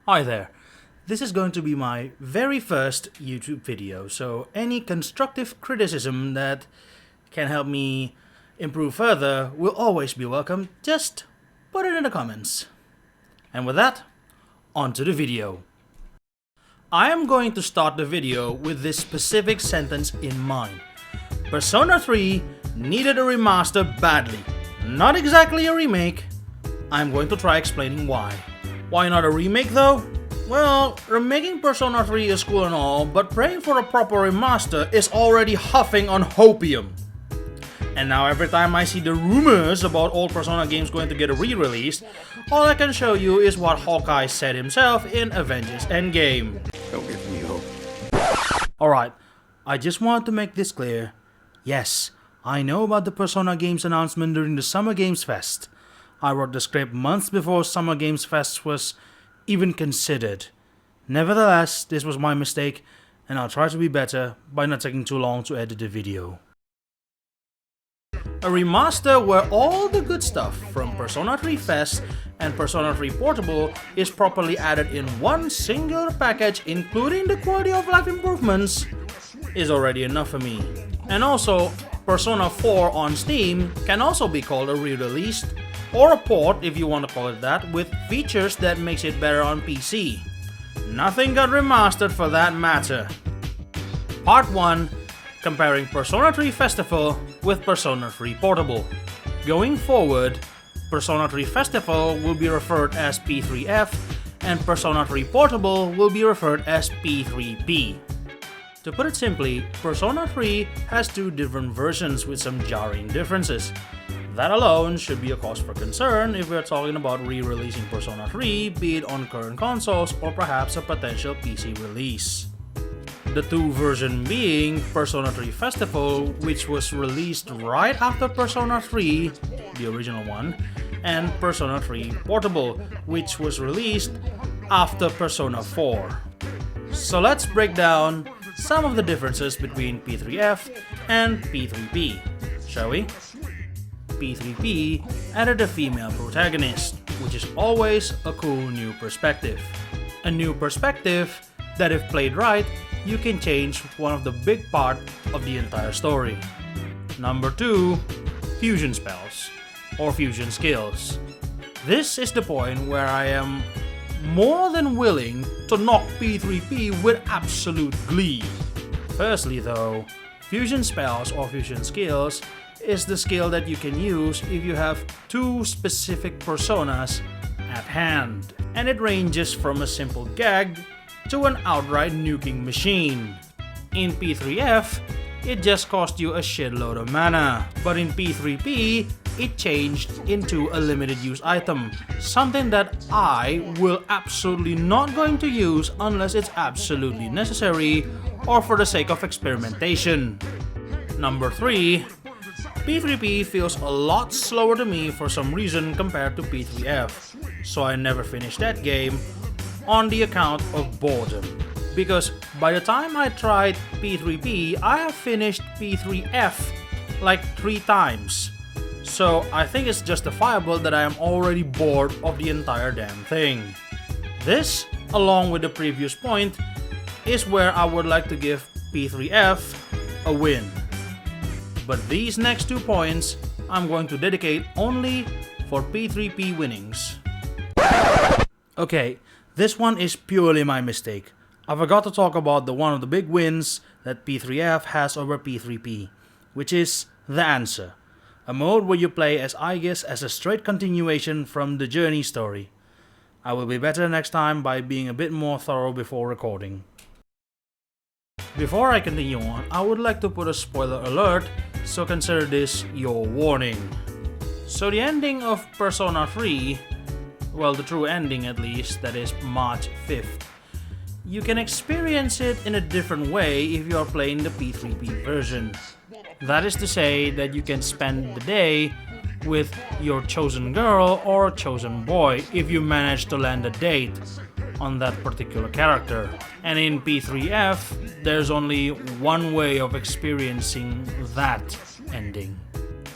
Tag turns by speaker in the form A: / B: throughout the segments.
A: Hi there. This is going to be my very first YouTube video, so any constructive criticism that can help me improve further will always be welcome. Just put it in the comments. And with that, on to the video. I am going to start the video with this specific sentence in mind. Persona 3 needed a remaster badly. Not exactly a remake. I'm going to try explaining why. Why not a remake though? Well, remaking Persona 3 is cool and all, but praying for a proper remaster is already huffing on hopium. And now every time I see the rumors about old Persona games going to get a re-release, all I can show you is what Hawkeye said himself in Avengers Endgame.
B: Don't give me hope.
A: Alright, I just want to make this clear. Yes, I know about the Persona Games announcement during the Summer Games Fest. I wrote the script months before Summer Games Fest was even considered. Nevertheless, this was my mistake, and I'll try to be better by not taking too long to edit the video. A remaster where all the good stuff from Persona 3 Fest and Persona 3 Portable is properly added in one singular package, including the quality of life improvements, is already enough for me. And also, Persona 4 on Steam can also be called a re-release, or a port if you want to call it that, with features that makes it better on PC. Nothing got remastered for that matter. Part 1. Comparing Persona 3 Festival with Persona 3 Portable. Going forward, Persona 3 Festival will be referred as P3F and Persona 3 Portable will be referred as P3P. To put it simply, Persona 3 has two different versions with some jarring differences. That alone should be a cause for concern if we're talking about re-releasing Persona 3, be it on current consoles or perhaps a potential PC release. The two versions being Persona 3 Festival, which was released right after Persona 3, the original one, and Persona 3 Portable, which was released after Persona 4. So let's break down some of the differences between P3F and P3P, shall we? P3P added a female protagonist, which is always a cool new perspective. A new perspective that, if played right, you can change one of the big part of the entire story. Number 2, fusion spells, or fusion skills. This is the point where I am more than willing to knock P3P with absolute glee. Firstly though, fusion spells or fusion skills is the skill that you can use if you have two specific personas at hand, and it ranges from a simple gag to an outright nuking machine. In P3F, it just cost you a shitload of mana, but in P3P, it changed into a limited use item, something that I will absolutely not going to use unless it's absolutely necessary or for the sake of experimentation. Number 3. P3P feels a lot slower to me for some reason compared to P3F, so I never finished that game on the account of boredom. Because by the time I tried P3P, I have finished P3F like 3 times. So I think it's justifiable that I am already bored of the entire damn thing. This, along with the previous point, is where I would like to give P3F a win. But these next 2 points, I'm going to dedicate only for P3P winnings. Okay, this one is purely my mistake. I forgot to talk about one of the big wins that P3F has over P3P, which is The Answer, a mode where you play as Aegis as a straight continuation from the Journey story. I will be better next time by being a bit more thorough before recording. Before I continue on, I would like to put a spoiler alert, so consider this your warning. So the ending of Persona 3, well, the true ending at least, that is March 5th, you can experience it in a different way if you are playing the P3P version. That is to say that you can spend the day with your chosen girl or chosen boy if you manage to land a date on that particular character. And in P3F, there's only one way of experiencing that ending.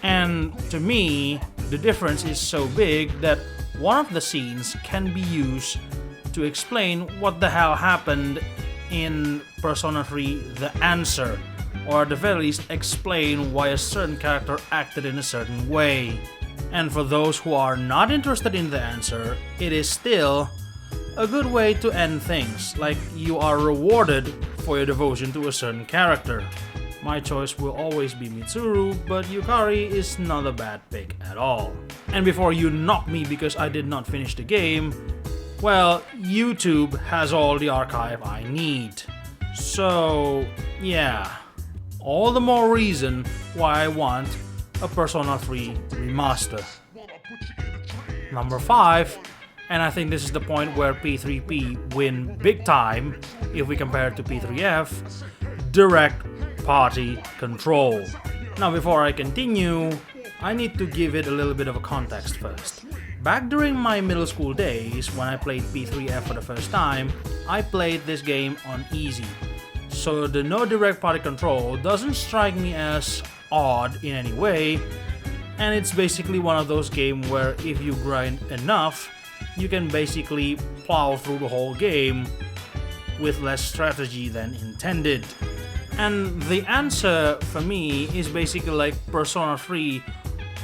A: And to me, the difference is so big that one of the scenes can be used to explain what the hell happened in Persona 3 The Answer, or at the very least explain why a certain character acted in a certain way. And for those who are not interested in The Answer, it is still a good way to end things, like you are rewarded for your devotion to a certain character. My choice will always be Mitsuru, but Yukari is not a bad pick at all. And before you knock me because I did not finish the game, well, YouTube has all the archive I need. So, yeah. All the more reason why I want a Persona 3 Remaster. Number 5, and I think this is the point where P3P win big time if we compare it to P3F, direct party control. Now before I continue, I need to give it a little bit of a context first. Back during my middle school days, when I played P3F for the first time, I played this game on easy. So the no direct party control doesn't strike me as odd in any way, and it's basically one of those games where if you grind enough, you can basically plow through the whole game with less strategy than intended. And the answer for me is basically like Persona 3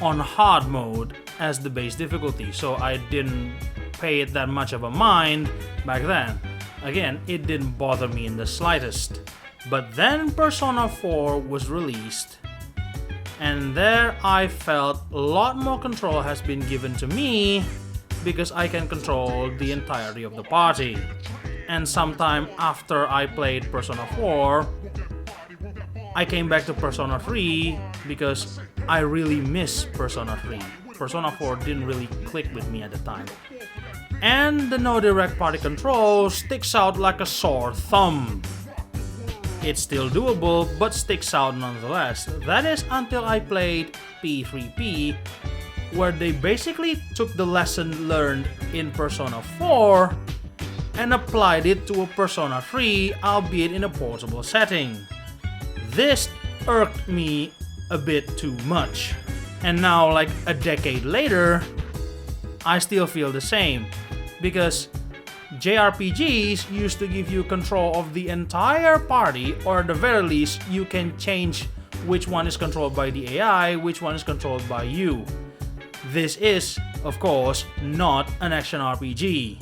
A: on hard mode as the base difficulty, so I didn't pay it that much of a mind back then. Again, it didn't bother me in the slightest. But then Persona 4 was released, and there I felt a lot more control has been given to me because I can control the entirety of the party. And sometime after I played Persona 4, I came back to Persona 3 because I really miss Persona 3. Persona 4 didn't really click with me at the time. And the no direct party control sticks out like a sore thumb. It's still doable, but sticks out nonetheless. That is until I played P3P, where they basically took the lesson learned in Persona 4 and applied it to a Persona 3, albeit in a portable setting. This irked me a bit too much. And now, like a decade later, I still feel the same. Because JRPGs used to give you control of the entire party, or at the very least, you can change which one is controlled by the AI, which one is controlled by you. This is, of course, not an action RPG.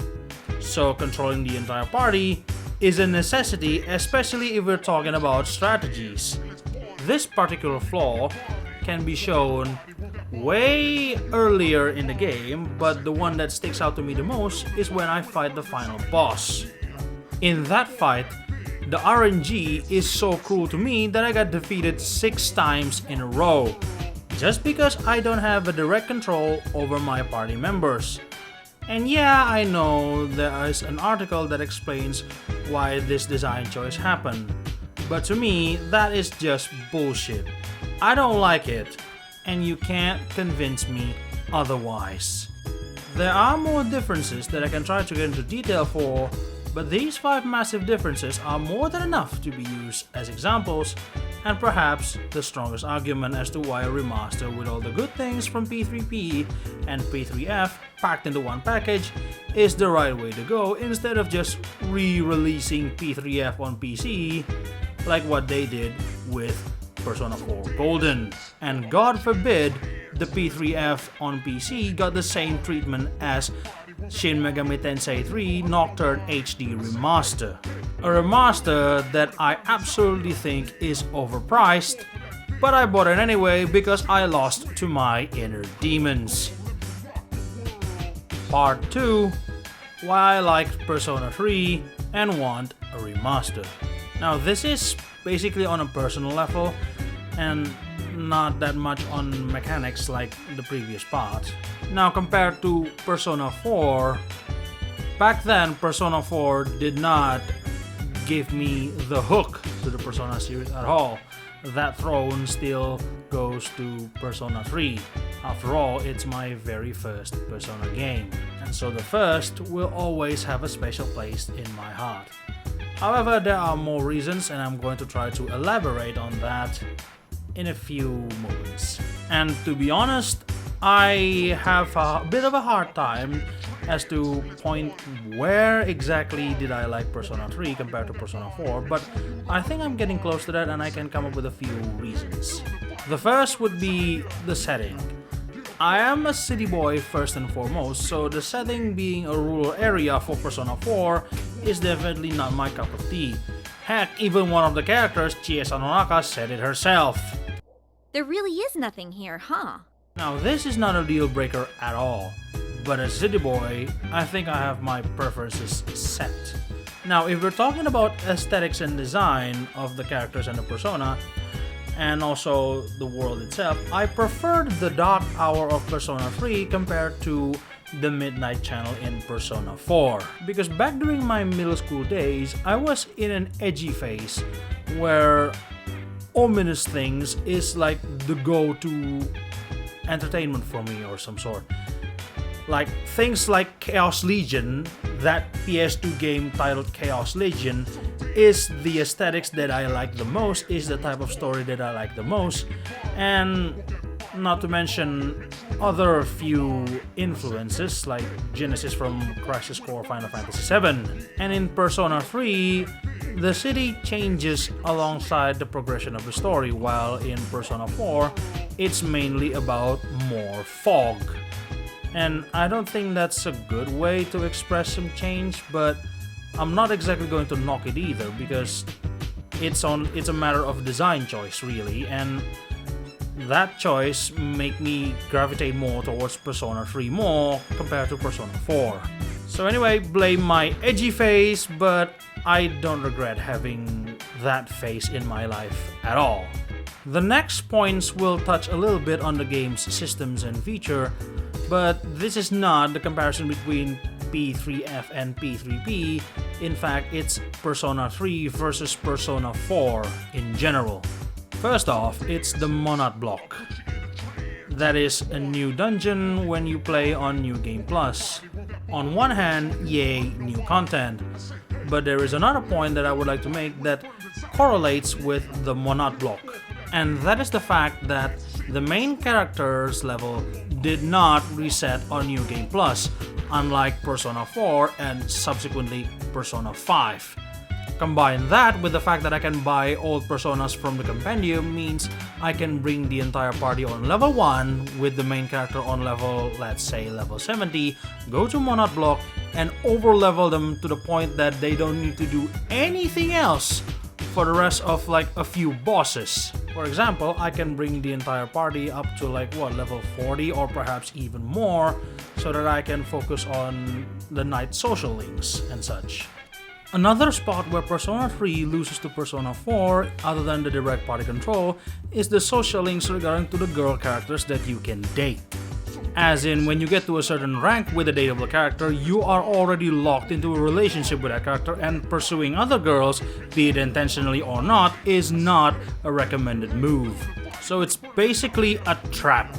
A: So controlling the entire party is a necessity, especially if we're talking about strategies. This particular flaw can be shown way earlier in the game, but the one that sticks out to me the most is when I fight the final boss. In that fight, the RNG is so cruel to me that I got defeated 6 times in a row, just because I don't have a direct control over my party members. And yeah, I know there is an article that explains why this design choice happened, but to me, that is just bullshit. I don't like it, and you can't convince me otherwise. There are more differences that I can try to get into detail for, but these 5 massive differences are more than enough to be used as examples, and perhaps the strongest argument as to why a remaster with all the good things from P3P and P3F packed into one package is the right way to go, instead of just re-releasing P3F on PC like what they did with Persona 4 Golden. And God forbid the P3F on PC got the same treatment as Shin Megami Tensei 3 Nocturne HD Remaster. A remaster that I absolutely think is overpriced, but I bought it anyway because I lost to my inner demons. Part 2, why I liked Persona 3 and want a remaster. Now this is basically on a personal level and not that much on mechanics like the previous part. Now compared to Persona 4, back then Persona 4 did not give me the hook to the Persona series at all. That throne still goes to Persona 3. After all, it's my very first Persona game, and so the first will always have a special place in my heart. However, there are more reasons, and I'm going to try to elaborate on that in a few moments. And to be honest, I have a bit of a hard time as to point where exactly did I like Persona 3 compared to Persona 4, but I think I'm getting close to that and I can come up with a few reasons. The first would be the setting. I am a city boy first and foremost, so the setting being a rural area for Persona 4 is definitely not my cup of tea. Heck, even one of the characters, Chie said it herself.
B: There really is nothing here, huh?
A: Now this is not a deal breaker at all, but as a city boy, I think I have my preferences set. Now if we're talking about aesthetics and design of the characters and the persona, and also the world itself, I preferred the dark hour of Persona 3 compared to the midnight channel in Persona 4. Because back during my middle school days, I was in an edgy phase where ominous things is like the go-to entertainment for me or some sort. Like things like Chaos Legion, that PS2 game titled Chaos Legion, is the aesthetics that I like the most, is the type of story that I like the most, and not to mention other few influences like Genesis from Crisis Core Final Fantasy VII. And in Persona 3, the city changes alongside the progression of the story, while in Persona 4, it's mainly about more fog. And I don't think that's a good way to express some change, but I'm not exactly going to knock it either, because it's a matter of design choice really, and that choice make me gravitate more towards Persona 3 more compared to Persona 4. So anyway, blame my edgy phase, but I don't regret having that phase in my life at all. The next points will touch a little bit on the game's systems and feature, but this is not the comparison between P3F and P3P. In fact, it's Persona 3 versus Persona 4 in general. First off, it's the Monad block. That is a new dungeon when you play on New Game Plus. On one hand, yay, new content. But there is another point that I would like to make that correlates with the Monad block. And that is the fact that the main character's level did not reset on New Game Plus, unlike Persona 4 and subsequently Persona 5. Combine that with the fact that I can buy old personas from the compendium means I can bring the entire party on level 1 with the main character on level, let's say level 70, go to Monad block and overlevel them to the point that they don't need to do anything else for the rest of like a few bosses. For example, I can bring the entire party up to like level 40 or perhaps even more, so that I can focus on the night social links and such. Another spot where Persona 3 loses to Persona 4, other than the direct party control, is the social links regarding to the girl characters that you can date. As in, when you get to a certain rank with a dateable character, you are already locked into a relationship with that character, and pursuing other girls, be it intentionally or not, is not a recommended move. So it's basically a trap.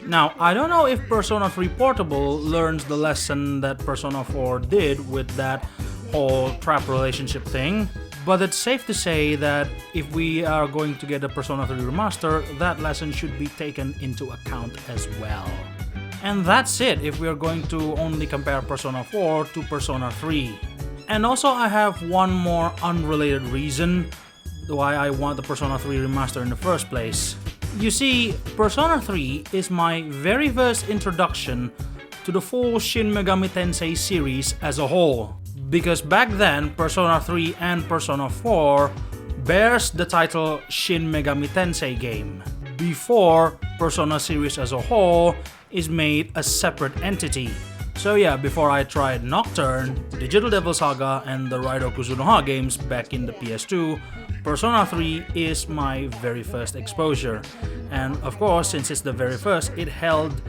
A: Now, I don't know if Persona 3 Portable learns the lesson that Persona 4 did with that whole trap relationship thing, but it's safe to say that if we are going to get a Persona 3 Remaster, that lesson should be taken into account as well. And that's it if we are going to only compare Persona 4 to Persona 3. And also I have one more unrelated reason why I want the Persona 3 Remaster in the first place. You see, Persona 3 is my very first introduction to the full Shin Megami Tensei series as a whole. Because back then, Persona 3 and Persona 4 bears the title Shin Megami Tensei game, before Persona series as a whole is made a separate entity. So yeah, before I tried Nocturne, Digital Devil Saga, and the Raido Kuzunoha games back in the PS2, Persona 3 is my very first exposure. And of course, since it's the very first, it held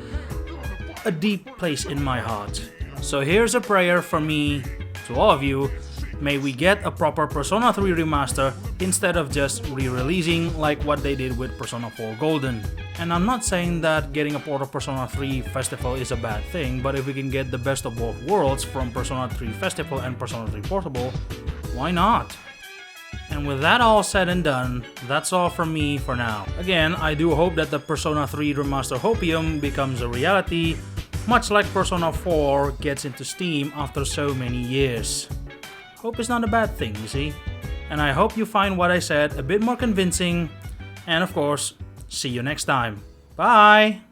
A: a deep place in my heart. So here's a prayer from me to all of you. May we get a proper Persona 3 remaster instead of just re-releasing like what they did with Persona 4 Golden. And I'm not saying that getting a port of Persona 3 Festival is a bad thing, but if we can get the best of both worlds from Persona 3 Festival and Persona 3 Portable, why not? And with that all said and done, that's all from me for now. Again, I do hope that the Persona 3 Remaster Hopium becomes a reality, much like Persona 4 gets into Steam after so many years. Hope is not a bad thing, you see? And I hope you find what I said a bit more convincing, and of course, see you next time. Bye!